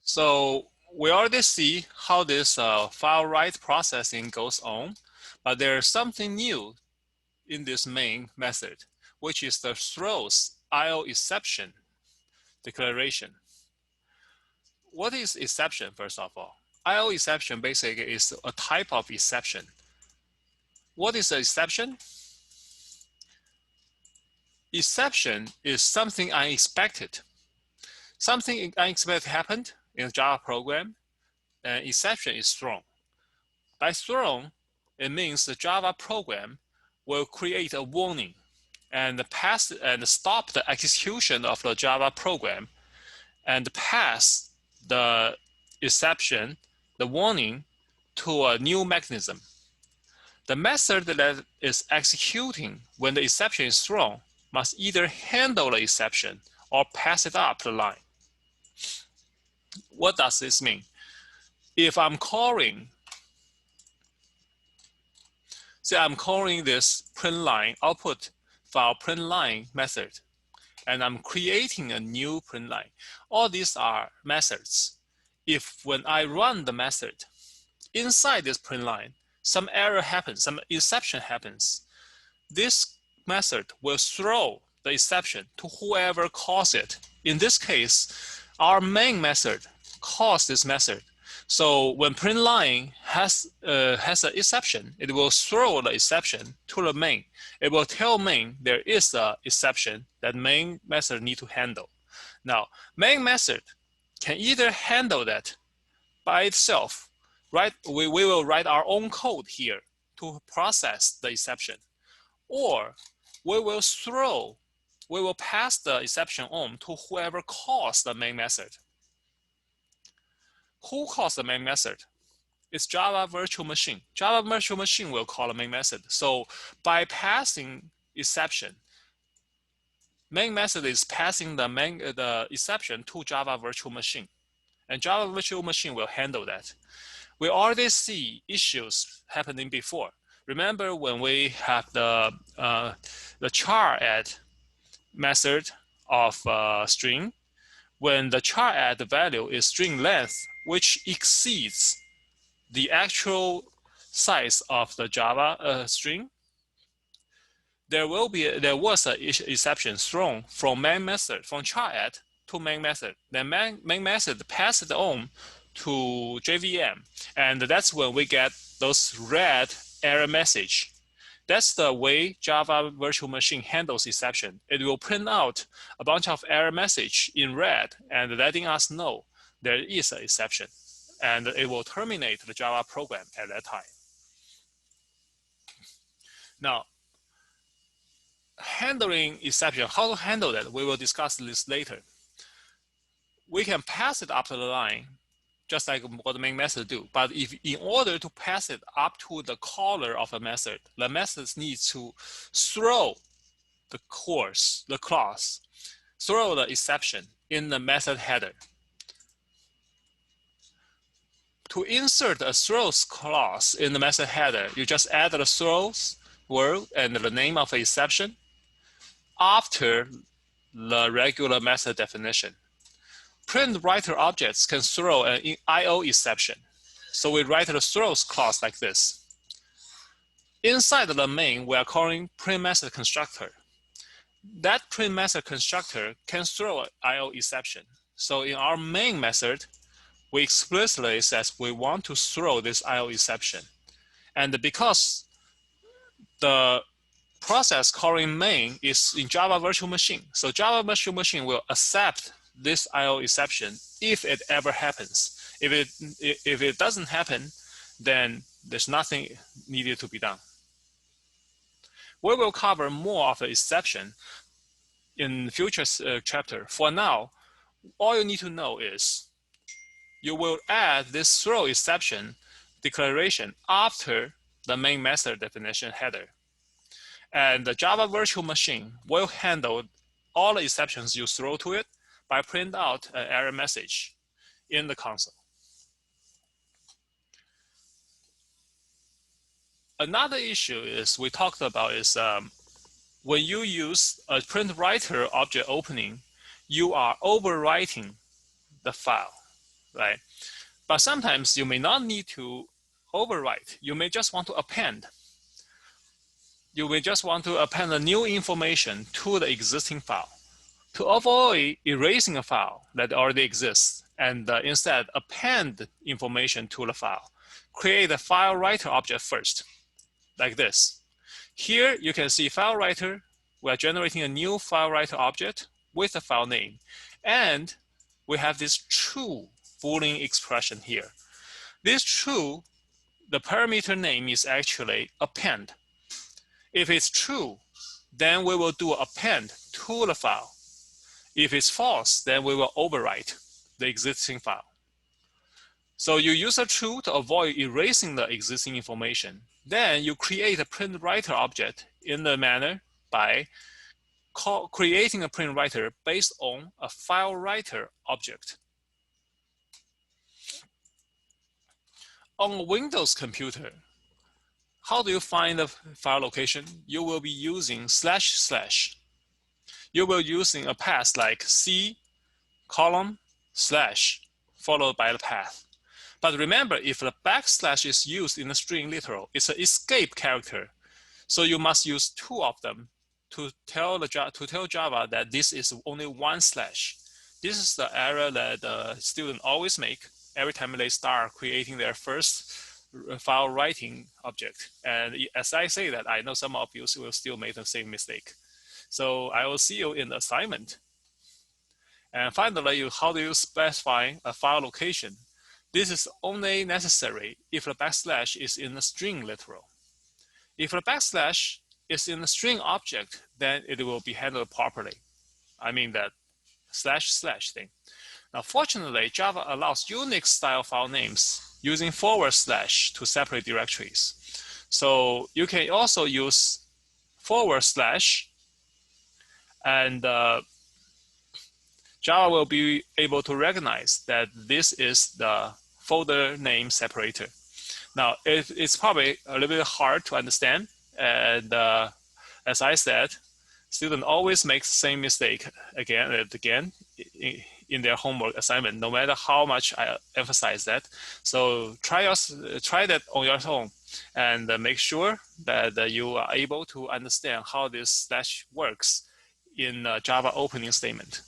So we already see how this file write processing goes on, but there's something new in this main method, which is the throws IO exception declaration. What is exception, first of all? IO exception basically is a type of exception. What is an exception? Exception is something unexpected. Something unexpected happened in a Java program, and exception is thrown. By thrown, it means the Java program will create a warning and pass and stop the execution of the Java program and pass the exception, the warning, to a new mechanism. The method that is executing when the exception is thrown must either handle the exception or pass it up the line. What does this mean? If I'm calling, say I'm calling this print line output file print line method, and I'm creating a new print line. All these are methods. If when I run the method, inside this print line, some error happens, some exception happens, this method will throw the exception to whoever calls it. In this case, our main method calls this method. So when print line has an exception, it will throw the exception to the main. It will tell main there is an exception that main method need to handle. Now, main method can either handle that by itself, right? We will write our own code here to process the exception, or we will pass the exception on to whoever calls the main method. Who calls the main method? It's Java virtual machine. Java virtual machine will call the main method. So by passing exception, main method is passing the exception to Java virtual machine, and Java virtual machine will handle that. We already see issues happening before. Remember when we have the char add method of string, when the char add value is string length, which exceeds the actual size of the Java string, there was an exception thrown from main method, from char add to main method. Then main method passed it on to JVM, and that's when we get those red error message. That's the way Java virtual machine handles exception. It will print out a bunch of error message in red and letting us know there is an exception, and it will terminate the Java program at that time. Now, handling exception, how to handle that, we will discuss this later. We can pass it up to the line, just like what the main method do. But if in order to pass it up to the caller of a method, the method needs to throw the clause, throw the exception in the method header. To insert a throws clause in the method header, you just add the throws word and the name of the exception after the regular method definition. Print writer objects can throw an IO exception. So we write the throws clause like this. Inside the main, we are calling print method constructor. That print method constructor can throw an IO exception. So in our main method, we explicitly says we want to throw this IO exception. And because the process calling main is in Java virtual machine, so Java virtual machine will accept this IO exception if it ever happens. If it doesn't happen, then there's nothing needed to be done. We will cover more of the exception in future chapter. For now, all you need to know is you will add this throw exception declaration after the main method definition header. And the Java virtual machine will handle all the exceptions you throw to it by print out an error message in the console. Another issue is we talked about is when you use a print writer object opening, you are overwriting the file. right? But sometimes you may not need to overwrite. You may just want to append. You may just want to append the new information to the existing file. To avoid erasing a file that already exists and instead append information to the file, create a file writer object first, like this. Here you can see file writer. We are generating a new file writer object with a file name. And we have this true Boolean expression here. This true, the parameter name is actually append. If it's true, then we will do append to the file. If it's false, then we will overwrite the existing file. So you use a true to avoid erasing the existing information. Then you create a print writer object in the manner by creating a print writer based on a file writer object. On a Windows computer, how do you find the file location? You will be using // You will using a path like C:/ followed by the path. But remember, if the backslash is used in the string literal, it's an escape character. So you must use two of them to tell Java that this is only one slash. This is the error that the student always make every time they start creating their first file writing object. And as I say that, I know some of you will still make the same mistake. So I will see you in the assignment. And finally, how do you specify a file location? This is only necessary if the backslash is in the string literal. If the backslash is in the string object, then it will be handled properly. I mean that // thing. Now, fortunately, Java allows Unix style file names using / to separate directories. So you can also use / and Java will be able to recognize that this is the folder name separator. Now, it's probably a little bit hard to understand. And as I said, students always make the same mistake again and again in their homework assignment, no matter how much I emphasize that. So try that on your own and make sure that you are able to understand how this / works in Java opening statement.